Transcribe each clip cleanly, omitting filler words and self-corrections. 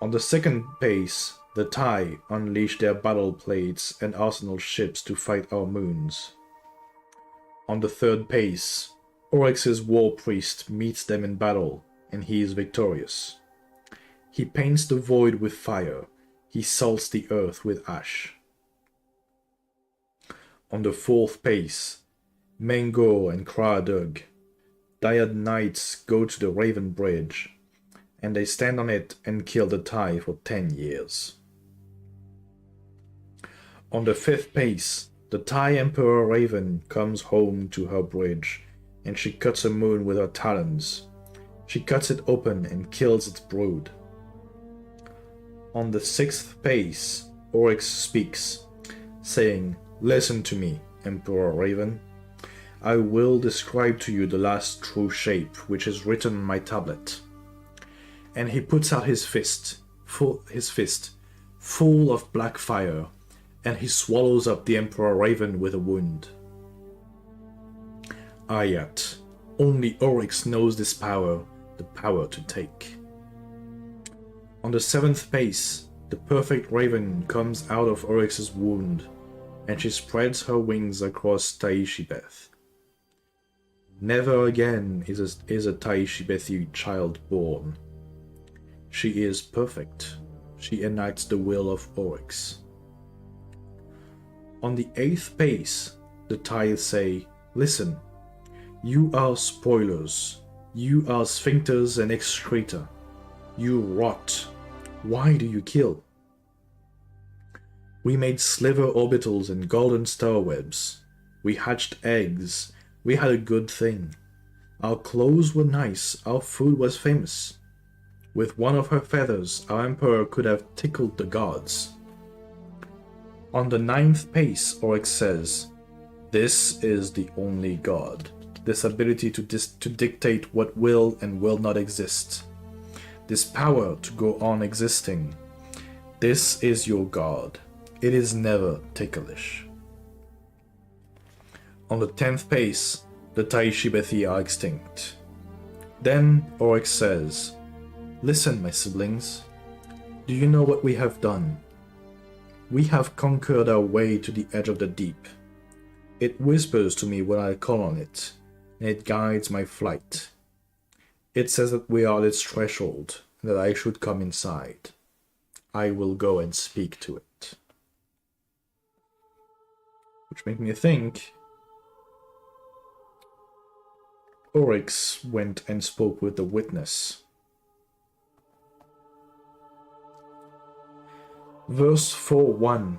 On the second pace, the Tai unleash their battle plates and arsenal ships to fight our moons. On the third pace, Oryx's war priest meets them in battle, and he is victorious. He paints the void with fire, he salts the earth with ash. On the fourth pace, Mengor and Kraadug, Dyad knights, go to the Raven Bridge, and they stand on it and kill the Tai for 10 years. On the fifth pace, the Tai Emperor Raven comes home to her bridge, and she cuts a moon with her talons. She cuts it open and kills its brood. On the sixth pace, Oryx speaks, saying, "Listen to me, Emperor Raven. I will describe to you the last true shape which is written on my tablet." And he puts out his fist, full of black fire, and he swallows up the Emperor Raven with a wound. Ayat, only Oryx knows this power, the power to take. On the seventh pace, the perfect Raven comes out of Oryx's wound, and she spreads her wings across Taishibeth. Never again is a Taishibethi child born. She is perfect. She enacts the will of Oryx. On the eighth pace, the Tithes say, "Listen, you are spoilers. You are sphincters and excreta. You rot. Why do you kill? We made sliver orbitals and golden star webs. We hatched eggs. We had a good thing. Our clothes were nice. Our food was famous. With one of her feathers, our emperor could have tickled the gods." On the ninth pace, Oryx says, "This is the only God. This ability to dictate what will and will not exist. This power to go on existing. This is your God. It is never ticklish." On the 10th pace, the Taishibethi are extinct. Then Oryx says, "Listen, my siblings. Do you know what we have done? We have conquered our way to the edge of the deep. It whispers to me when I call on it, and it guides my flight. It says that we are at its threshold, and that I should come inside. I will go and speak to it." Which makes me think Oryx went and spoke with the witness. Verse 4:1.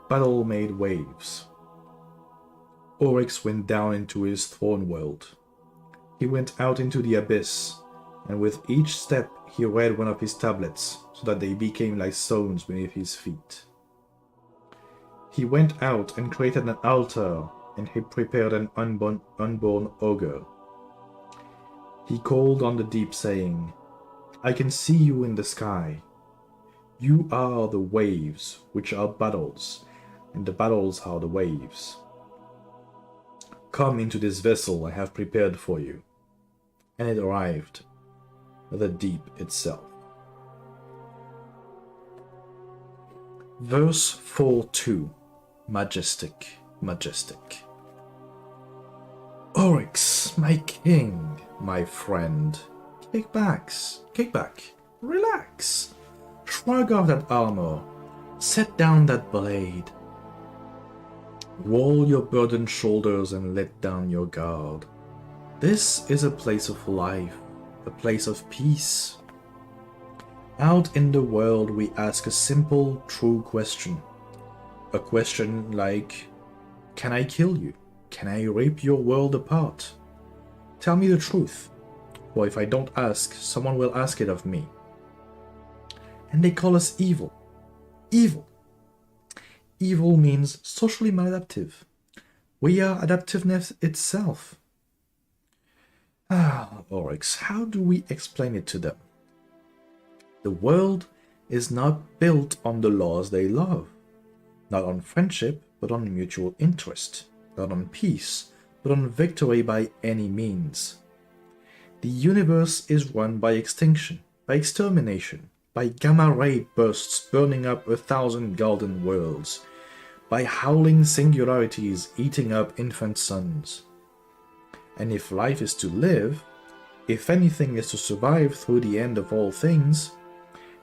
Battle made waves. Oryx went down into his throne world. He went out into the abyss, and with each step he read one of his tablets, so that they became like stones beneath his feet. He went out and created an altar, and he prepared an unborn ogre. He called on the deep, saying, "I can see you in the sky. You are the waves, which are battles, and the battles are the waves. Come into this vessel I have prepared for you." And it arrived, the deep itself. Verse 4:2. Majestic, majestic. Oryx, my king, my friend, kick back, relax. Shrug off that armor, set down that blade. Roll your burdened shoulders and let down your guard. This is a place of life, a place of peace. Out in the world we ask a simple, true question. A question like, can I kill you? Can I rip your world apart? Tell me the truth, for if I don't ask, someone will ask it of me. And they call us evil. Evil. Evil means socially maladaptive. We are adaptiveness itself. Oryx, how do we explain it to them? The world is not built on the laws they love. Not on friendship, but on mutual interest. Not on peace, but on victory by any means. The universe is run by extinction, by extermination, by gamma-ray bursts burning up 1,000 golden worlds, by howling singularities eating up infant suns. And if life is to live, if anything is to survive through the end of all things,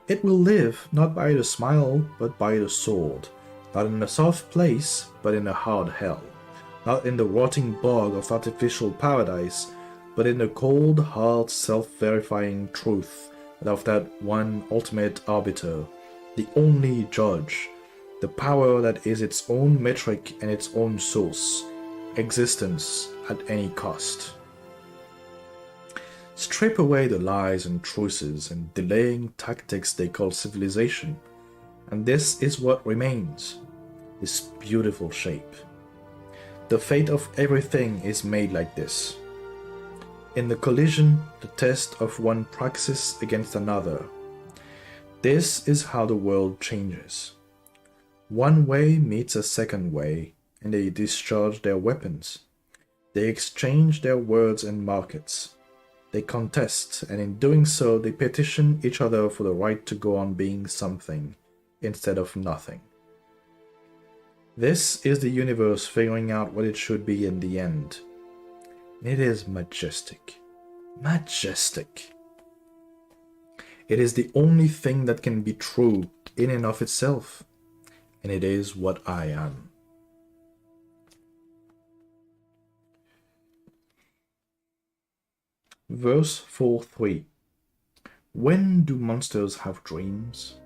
it will live not by the smile, but by the sword, not in a soft place, but in a hard hell, not in the rotting bog of artificial paradise, but in the cold, hard, self-verifying truth of that one ultimate arbiter, the only judge, the power that is its own metric and its own source, existence at any cost. Strip away the lies and truces and delaying tactics they call civilization, and this is what remains, this beautiful shape. The fate of everything is made like this. In the collision, the test of one praxis against another. This is how the world changes. One way meets a second way, and they discharge their weapons. They exchange their words and markets. They contest, and in doing so they petition each other for the right to go on being something, instead of nothing. This is the universe figuring out what it should be in the end. It is majestic. Majestic. It is the only thing that can be true in and of itself, and it is what I am. Verse 4:3. When do monsters have dreams?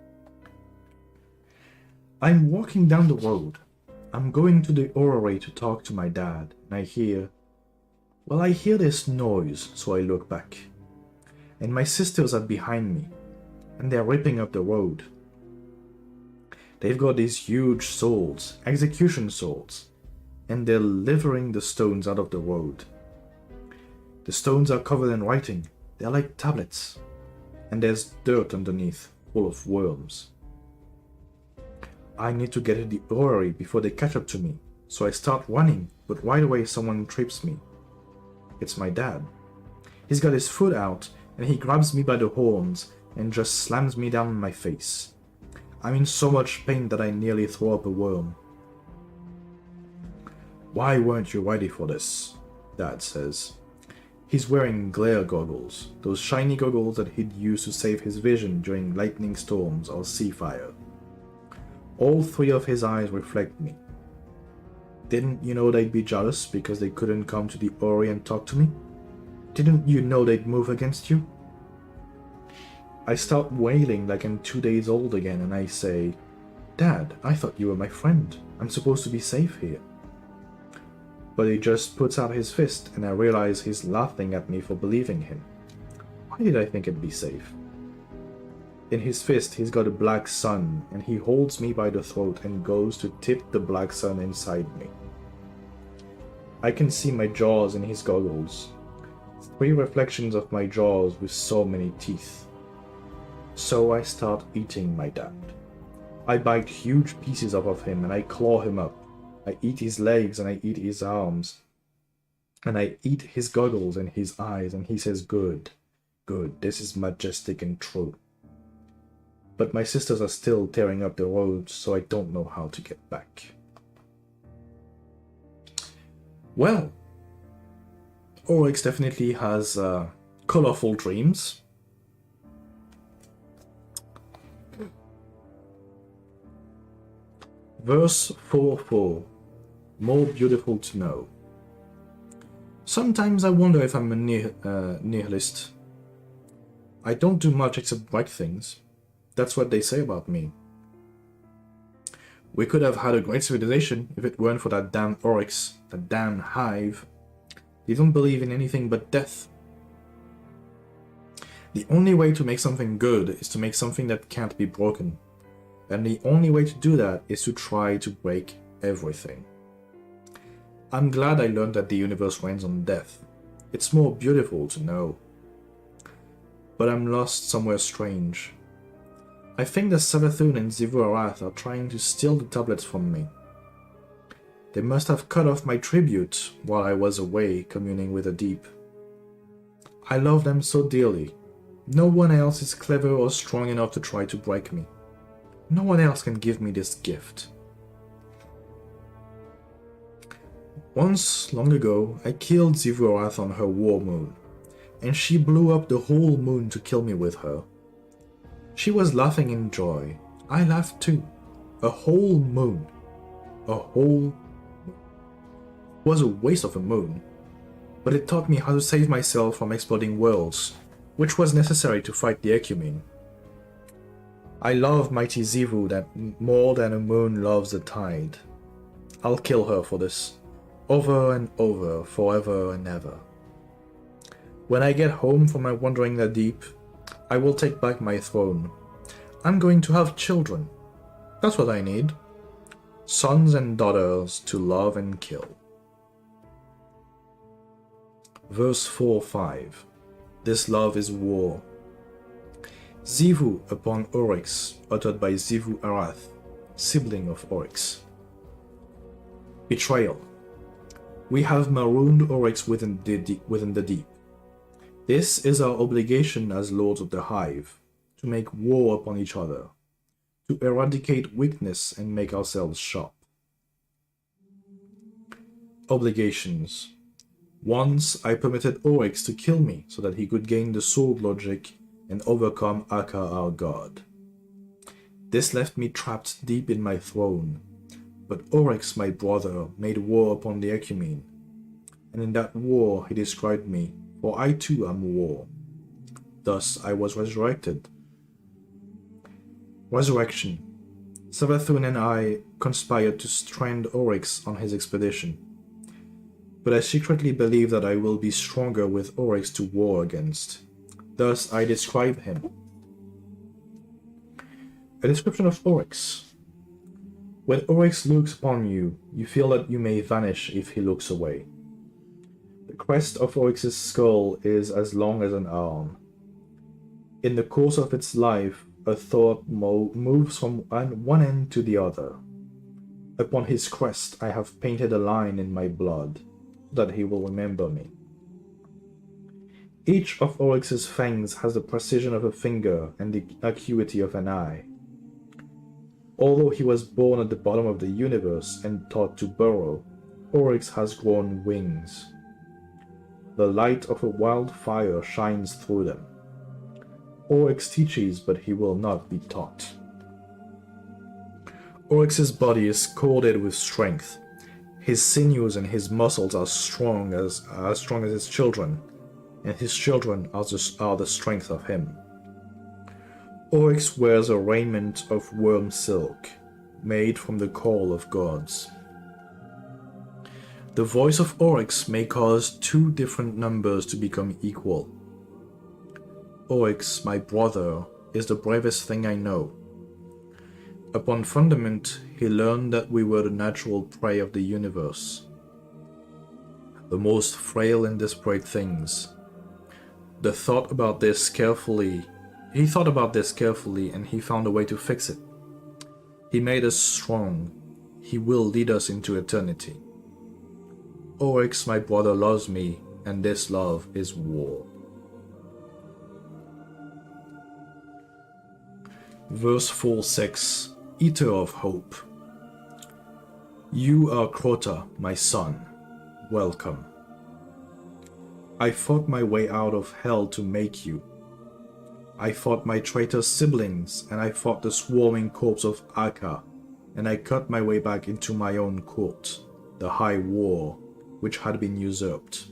I'm walking down the road. I'm going to the orrery to talk to my dad, and I hear this noise, so I look back. And my sisters are behind me, and they're ripping up the road. They've got these huge swords, execution swords, and they're levering the stones out of the road. The stones are covered in writing. They're like tablets, and there's dirt underneath, full of worms. I need to get to the orrery before they catch up to me, so I start running, but right away someone trips me. It's my dad. He's got his foot out, and he grabs me by the horns and just slams me down on my face. I'm in so much pain that I nearly throw up a worm. Why weren't you ready for this? Dad says. He's wearing glare goggles, those shiny goggles that he'd use to save his vision during lightning storms or sea fire. All three of his eyes reflect me. Didn't you know they'd be jealous because they couldn't come to the orrery and talk to me? Didn't you know they'd move against you? I start wailing like I'm 2 days old again, and I say, Dad, I thought you were my friend. I'm supposed to be safe here. But he just puts out his fist, and I realize he's laughing at me for believing him. Why did I think it'd be safe? In his fist, he's got a black sun, and he holds me by the throat and goes to tip the black sun inside me. I can see my jaws in his goggles. 3 reflections of my jaws with so many teeth. So I start eating my dad. I bite huge pieces off of him and I claw him up. I eat his legs and I eat his arms. And I eat his goggles and his eyes, and he says, good, good, this is majestic and true. But my sisters are still tearing up the road, so I don't know how to get back. Well, Oryx definitely has colorful dreams. Verse 4:4. More beautiful to know. Sometimes I wonder if I'm a nihilist. I don't do much except write things. That's what they say about me. We could have had a great civilization if it weren't for that damn Oryx, that damn hive. They don't believe in anything but death. The only way to make something good is to make something that can't be broken. And the only way to do that is to try to break everything. I'm glad I learned that the universe reigns on death. It's more beautiful to know. But I'm lost somewhere strange. I think that Savathun and Zivu Arath are trying to steal the tablets from me. They must have cut off my tribute while I was away communing with the deep. I love them so dearly, No one else is clever or strong enough to try to break me. No one else can give me this gift. Once, long ago, I killed Zivurath on her war moon, and she blew up the whole moon to kill me with her. She was laughing in joy. I laughed too. A whole moon. A whole moon. It was a waste of a moon, but it taught me how to save myself from exploding worlds, which was necessary to fight the Ecumene. I love mighty Zivu that more than a moon loves the tide. I'll kill her for this. Over and over, forever and ever. When I get home from my wandering the deep, I will take back my throne. I'm going to have children. That's what I need. Sons and daughters to love and kill. Verse 4-5. This love is war. Zivu upon Oryx, uttered by Zivu Arath, sibling of Oryx. Betrayal. We have marooned Oryx within the deep. This is our obligation as Lords of the Hive, to make war upon each other, to eradicate weakness and make ourselves sharp. Obligations. Once I permitted Oryx to kill me so that he could gain the sword logic and overcome Aka our god. This left me trapped deep in my throne, but Oryx my brother made war upon the Ecumene, and in that war he described me, for I too am war. Thus I was resurrected. Resurrection. Savathun and I conspired to strand Oryx on his expedition, but I secretly believe that I will be stronger with Oryx to war against. Thus I describe him. A description of Oryx. When Oryx looks upon you, you feel that you may vanish if he looks away. The crest of Oryx's skull is as long as an arm. In the course of its life, a thought moves from one end to the other. Upon his crest I have painted a line in my blood, so that he will remember me. Each of Oryx's fangs has the precision of a finger and the acuity of an eye. Although he was born at the bottom of the universe and taught to burrow, Oryx has grown wings. The light of a wildfire shines through them. Oryx teaches, but he will not be taught. Oryx's body is corded with strength. His sinews and his muscles are strong as his children, and his children are the strength of him. Oryx wears a raiment of worm silk, made from the coal of gods. The voice of Oryx may cause two different numbers to become equal. Oryx, my brother, is the bravest thing I know. Upon fundament, he learned that we were the natural prey of the universe, the most frail and desperate things. He thought about this carefully, and he found a way to fix it. He made us strong. He will lead us into eternity. Oryx, my brother, loves me, and this love is war. Verse 4-6, Eater of Hope. You are Crota, my son. Welcome. I fought my way out of hell to make you. I fought my traitor siblings, and I fought the swarming corpse of Aka, and I cut my way back into my own court, the high war, which had been usurped.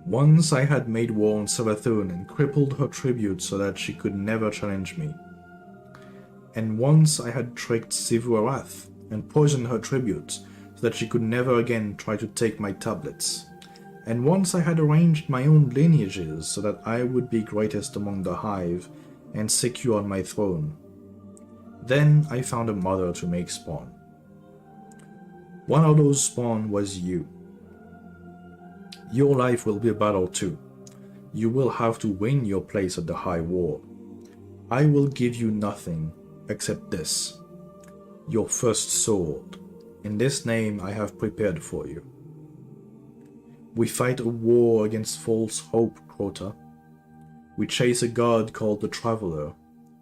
Once I had made war on Savathun and crippled her tribute so that she could never challenge me. And once I had tricked Sivu-Arath and poisoned her tribute so that she could never again try to take my tablets. And once I had arranged my own lineages so that I would be greatest among the hive and secure on my throne. Then I found a mother to make spawn. One of those spawn was you. Your life will be a battle too. You will have to win your place at the high war. I will give you nothing except this, your first sword. In this name I have prepared for you. We fight a war against false hope, Crota. We chase a god called the Traveler,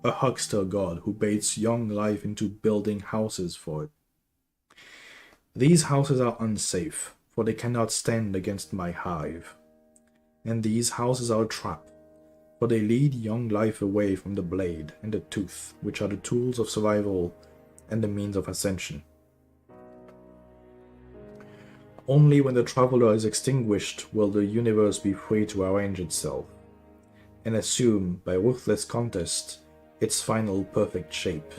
a huckster god who baits young life into building houses for it. These houses are unsafe, for they cannot stand against my hive. And these houses are a trap, for they lead young life away from the blade and the tooth, which are the tools of survival and the means of ascension. Only when the Traveler is extinguished will the universe be free to arrange itself, and assume, by ruthless contest, its final perfect shape.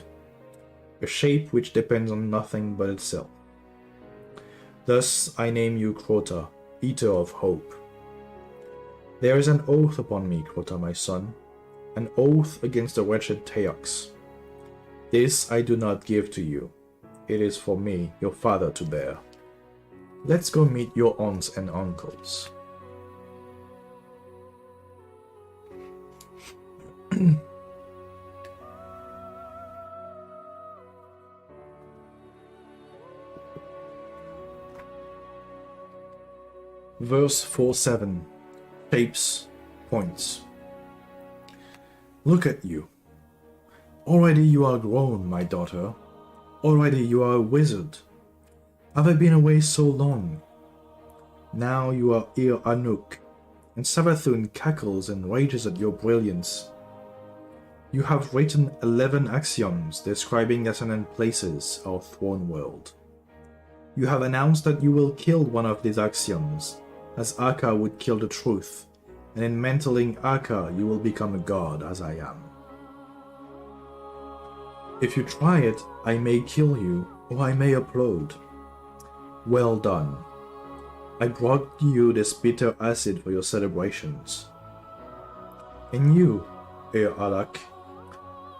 A shape which depends on nothing but itself. Thus I name you Crota, Eater of Hope. There is an oath upon me, Crota, my son, an oath against the wretched Teox. This I do not give to you. It is for me, your father, to bear. Let's go meet your aunts and uncles. Verse 4:7. Shapes, points. Look at you. Already you are grown, my daughter. Already you are a wizard. Have I been away so long? Now you are Ir Anuk, and Savathun cackles and rages at your brilliance. You have written 11 axioms describing Ascendant Places, our throne world. You have announced that you will kill one of these axioms, as Aka would kill the truth, and in mantling Aka you will become a god as I am. If you try it, I may kill you, or I may upload. Well done. I brought you this bitter acid for your celebrations. And you, Ir Alak,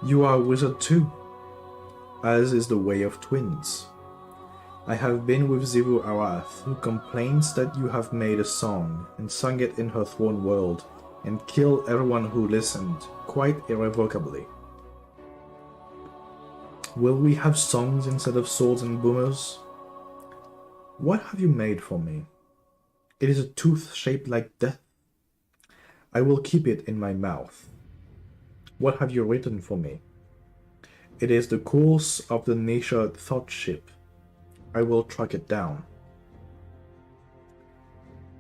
you are a wizard too, as is the way of twins. I have been with Zivu Arath, who complains that you have made a song and sung it in her throne world and killed everyone who listened, quite irrevocably. Will we have songs instead of swords and boomers? What have you made for me? It is a tooth shaped like death. I will keep it in my mouth. What have you written for me? It is the course of the Nisha thought ship. I will track it down.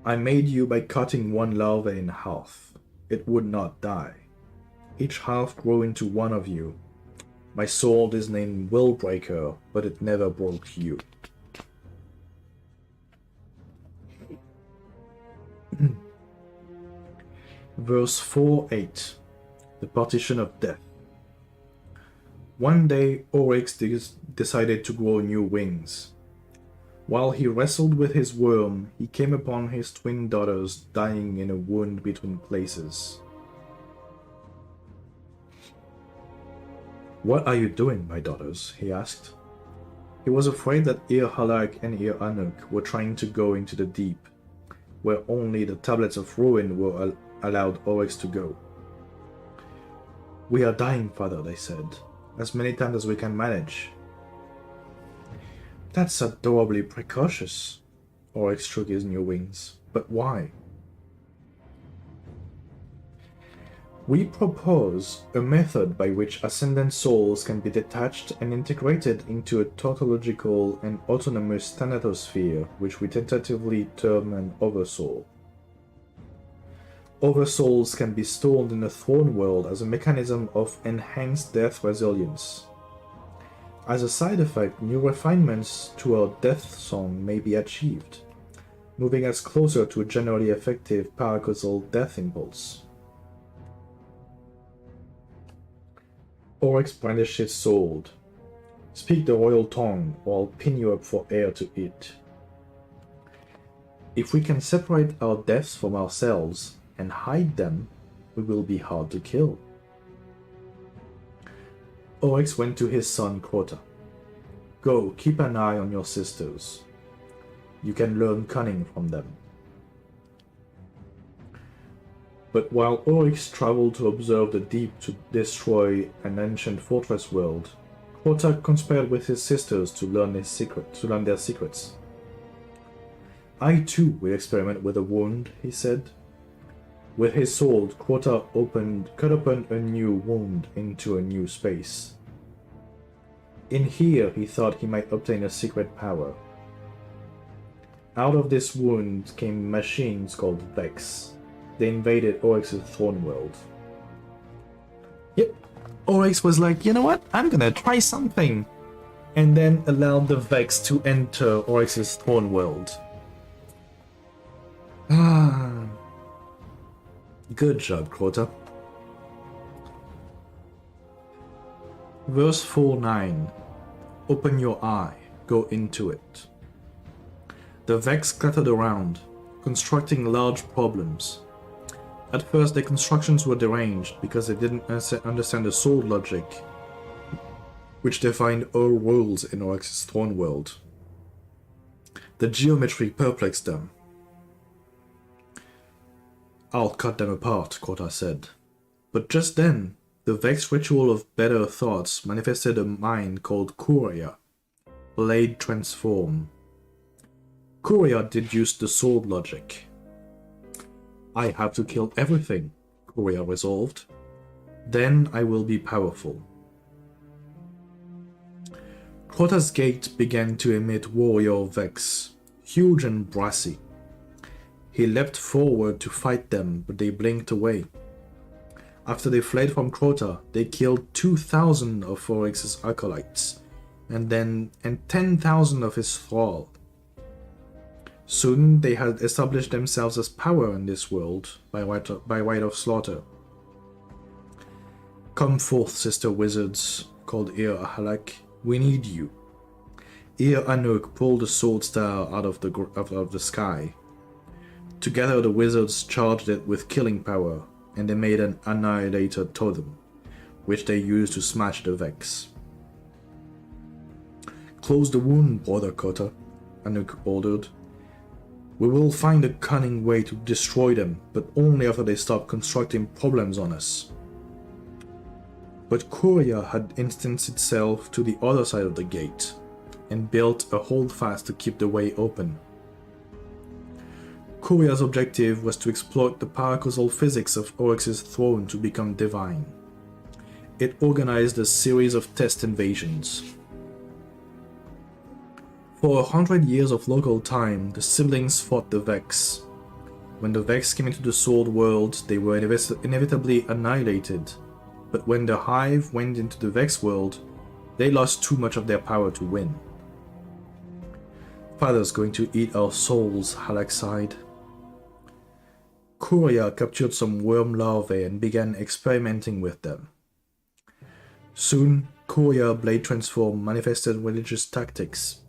I made you by cutting one larva in half. It would not die. Each half grew into one of you. My sword is named Willbreaker, but it never broke you. Verse 4:8. The Partition of Death. One day, Oryx decided to grow new wings. While he wrestled with his worm, he came upon his twin daughters dying in a wound between places. What are you doing, my daughters? He asked. He was afraid that Ir Halak and Ir Anuk were trying to go into the deep, where only the tablets of ruin were allowed Oryx to go. We are dying, father, they said, as many times as we can manage. That's adorably precocious. Oryx shook his new wings. But why? We propose a method by which ascendant souls can be detached and integrated into a tautological and autonomous thanatosphere, which we tentatively term an oversoul. Oversouls can be stored in the throne world as a mechanism of enhanced death resilience. As a side effect, new refinements to our death song may be achieved, moving us closer to a generally effective paracausal death impulse. Oryx brandished his sword. Speak the royal tongue, or I'll pin you up for air to eat. If we can separate our deaths from ourselves and hide them, we will be hard to kill. Oryx went to his son Crota. Go, keep an eye on your sisters. You can learn cunning from them. But while Oryx traveled to observe the deep to destroy an ancient fortress world, Crota conspired with his sisters to learn their secrets. I too will experiment with a wound, he said. With his sword, Crota cut open a new wound into a new space. In here, he thought he might obtain a secret power. Out of this wound came machines called Vex. They invaded Oryx's throne world. Yep, Oryx was like, you know what, I'm gonna try something. And then allowed the Vex to enter Oryx's throne world. Good job, Crota. Verse 4:9. Open your eye, go into it. The Vex cluttered around, constructing large problems. At first, their constructions were deranged because they didn't understand the sword logic, which defined all rules in Oryx's throne world. The geometry perplexed them. I'll cut them apart, Crota said. But just then, the Vex ritual of better thoughts manifested a mind called Kuria, Blade Transform. Kuria deduced the sword logic. I have to kill everything, Kuria resolved. Then I will be powerful. Crota's gate began to emit warrior Vex, huge and brassy. He leapt forward to fight them, but they blinked away. After they fled from Crota, they killed 2,000 of Oryx's acolytes, and 10,000 of his thrall. Soon they had established themselves as power in this world by right of slaughter. Come forth, sister wizards, called Ir Ahalak. We need you. Ir Anuk pulled the sword star out of the sky. Together the wizards charged it with killing power, and they made an annihilator totem, which they used to smash the Vex. Close the wound, brother Crota, Anuk ordered. We will find a cunning way to destroy them, but only after they stop constructing problems on us. But Kuria had instanced itself to the other side of the gate, and built a holdfast to keep the way open. Kuria's objective was to exploit the paracausal physics of Oryx's throne to become divine. It organized a series of test invasions. For 100 years of local time, the siblings fought the Vex. When the Vex came into the sword world, they were inevitably annihilated, but when the Hive went into the Vex world, they lost too much of their power to win. Father's going to eat our souls, Halak sighed. Kuria captured some worm larvae and began experimenting with them. Soon, Kuria Blade Transform manifested religious tactics.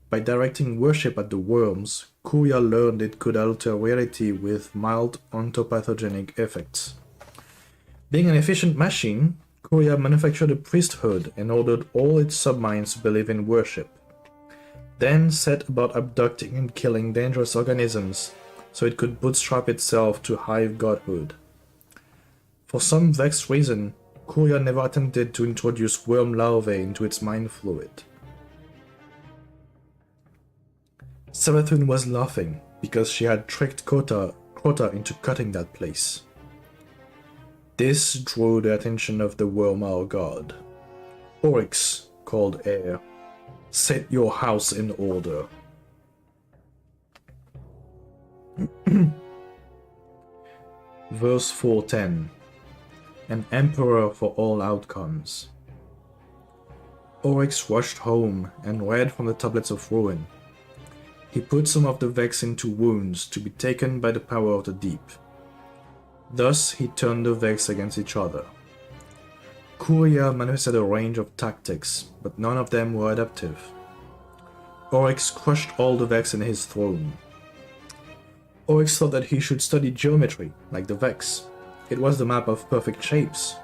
By directing worship at the worms, Kuria learned it could alter reality with mild ontopathogenic effects. Being an efficient machine, Kuria manufactured a priesthood and ordered all its subminds to believe in worship. Then set about abducting and killing dangerous organisms, so it could bootstrap itself to Hive godhood. For some vexed reason, Kuria never attempted to introduce worm larvae into its mind fluid. Savathun was laughing because she had tricked Crota into cutting that place. This drew the attention of the Wormar god. Oryx, called Air, set your house in order. Verse 4:10. An emperor for all outcomes. Oryx rushed home and read from the tablets of ruin. He put some of the Vex into wounds to be taken by the power of the deep. Thus he turned the Vex against each other. Kuria manifested a range of tactics, but none of them were adaptive. Oryx crushed all the Vex in his throne. Oryx thought that he should study geometry, like the Vex. It was the map of perfect shapes.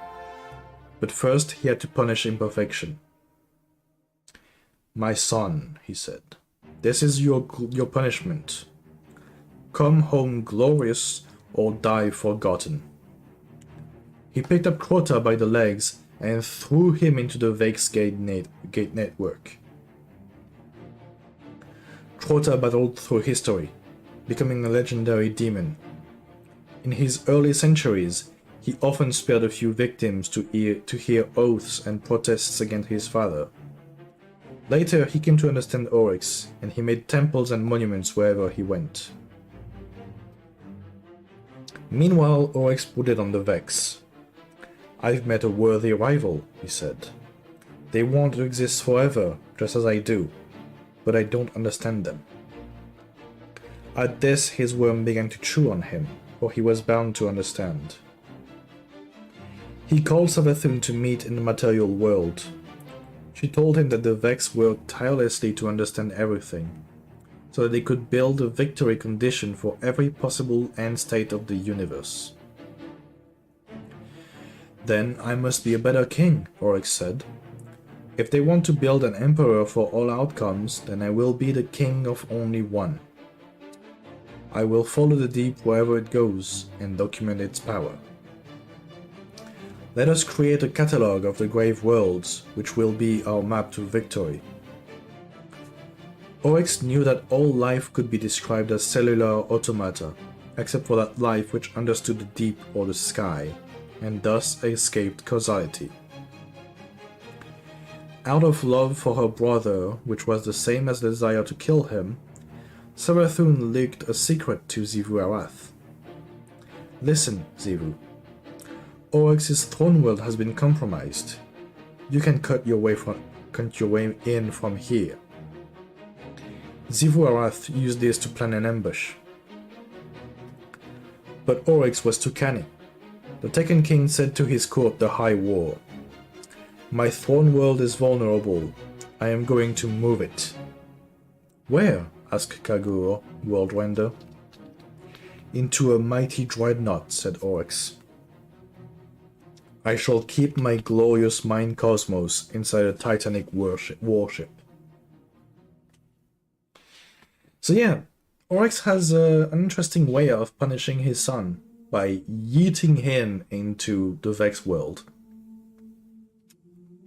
But first he had to punish imperfection. My son, he said, this is your punishment. Come home glorious or die forgotten. He picked up Crota by the legs and threw him into the Vex gate network. Crota battled through history, becoming a legendary demon. In his early centuries, he often spared a few victims to hear oaths and protests against his father. Later, he came to understand Oryx, and he made temples and monuments wherever he went. Meanwhile, Oryx brooded on the Vex. "I've met a worthy rival," he said. "They want to exist forever, just as I do, but I don't understand them." At this, his worm began to chew on him, for he was bound to understand. He called Savathun to meet in the material world. She told him that the Vex worked tirelessly to understand everything, so that they could build a victory condition for every possible end state of the universe. "Then I must be a better king," Oryx said. "If they want to build an emperor for all outcomes, then I will be the king of only one. I will follow the deep wherever it goes and document its power. Let us create a catalogue of the grave worlds, which will be our map to victory." Oryx knew that all life could be described as cellular automata, except for that life which understood the deep or the sky, and thus escaped causality. Out of love for her brother, which was the same as the desire to kill him, Savathun leaked a secret to Xivu Arath. "Listen, Xivu. Oryx's throne world has been compromised. You can cut your way in from here." Xivu Arath used this to plan an ambush. But Oryx was too canny. The Tekken King said to his court the High War, "My throne world is vulnerable. I am going to move it." "Where?" asked Kaguro, World Render. "Into a mighty dreadnought," said Oryx. "I shall keep my glorious mind cosmos inside a titanic warship." So yeah, Oryx has an interesting way of punishing his son by yeeting him into the Vex world.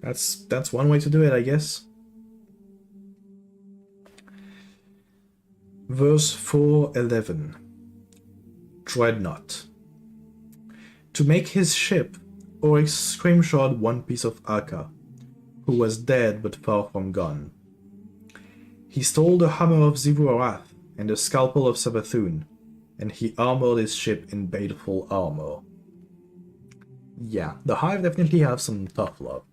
That's one way to do it, I guess. Verse 4:11. Dreadnought. To make his ship, Oryx scrimshawed one piece of Aka, who was dead but far from gone. He stole the hammer of Xivu Arath and the scalpel of Savathun, and he armored his ship in baleful armor. Yeah, the Hive definitely have some tough love.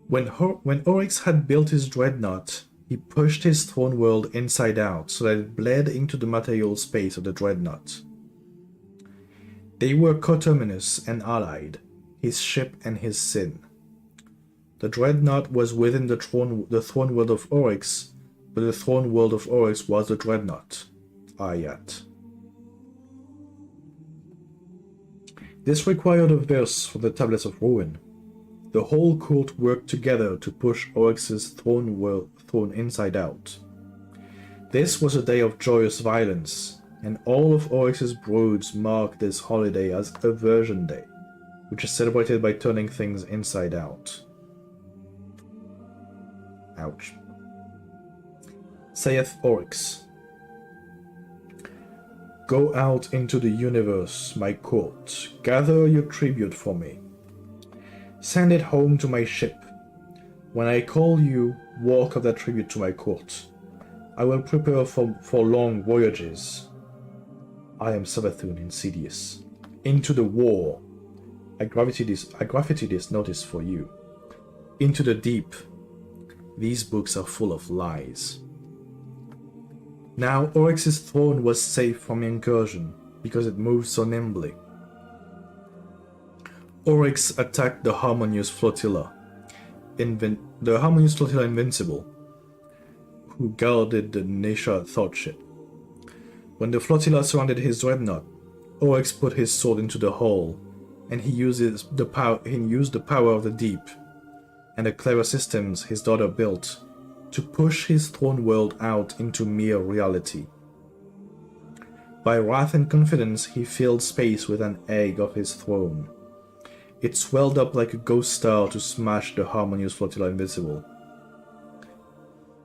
When Oryx had built his dreadnought, he pushed his throne world inside out so that it bled into the material space of the dreadnought. They were coterminous and allied, his ship and his sin. The dreadnought was within the throne world of Oryx, but the throne world of Oryx was the dreadnought. Ayat. This required a verse from the Tablets of Ruin. The whole court worked together to push Oryx's throne inside out. This was a day of joyous violence, and all of Oryx's broods mark this holiday as Aversion Day, which is celebrated by turning things inside out. Ouch. Saith Oryx, "Go out into the universe, my court, gather your tribute for me. Send it home to my ship. When I call you, walk of that tribute to my court. I will prepare for long voyages. I am Savathun Insidious. Into the war. I graffiti this notice for you. Into the deep. These books are full of lies." Now Oryx's throne was safe from incursion, because it moved so nimbly. Oryx attacked the Harmonious Flotilla, Invincible, who guarded the Nesha Thought Ship. When the flotilla surrounded his dreadnought, Oryx put his sword into the hull, and he used the power of the deep, and the clever systems his daughter built, to push his throne world out into mere reality. By wrath and confidence, he filled space with an egg of his throne. It swelled up like a ghost star to smash the Harmonious Flotilla Invincible.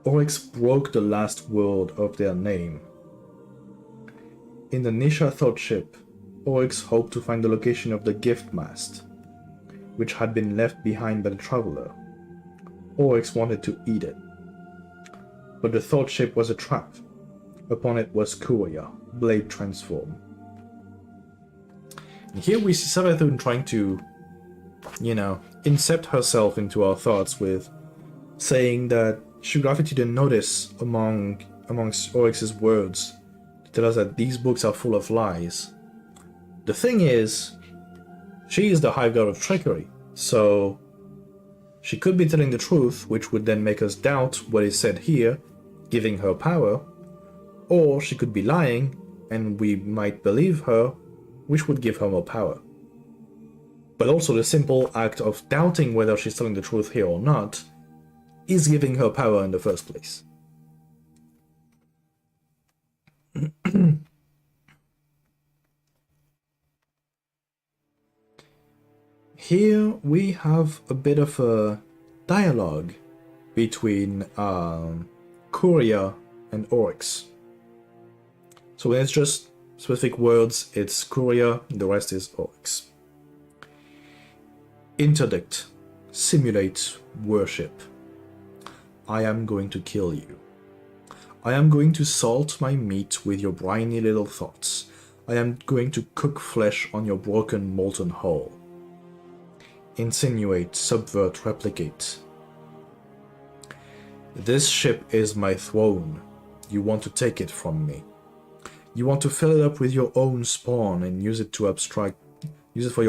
Oryx broke the last word of their name. In the Nisha thought ship, Oryx hoped to find the location of the gift mast, which had been left behind by the traveler. Oryx wanted to eat it. But the thought ship was a trap. Upon it was Kuria, blade transform. And here we see Savathun trying to, incept herself into our thoughts with saying that Shugrafity didn't notice amongst Oryx's words to tell us that these books are full of lies. The thing is, she is the High God of Trickery, so she could be telling the truth, which would then make us doubt what is said here, giving her power, or she could be lying, and we might believe her, which would give her more power. But also the simple act of doubting whether she's telling the truth here or not is giving her power in the first place. Here we have a bit of a dialogue between Kuria and Oryx. So when it's just specific words, it's Kuria, the rest is Oryx. Interdict. Simulate worship. I am going to kill you. I am going to salt my meat with your briny little thoughts. I am going to cook flesh on your broken molten hull. Insinuate, subvert, replicate. This ship is my throne. You want to take it from me. You want to fill it up with your own spawn and use it for your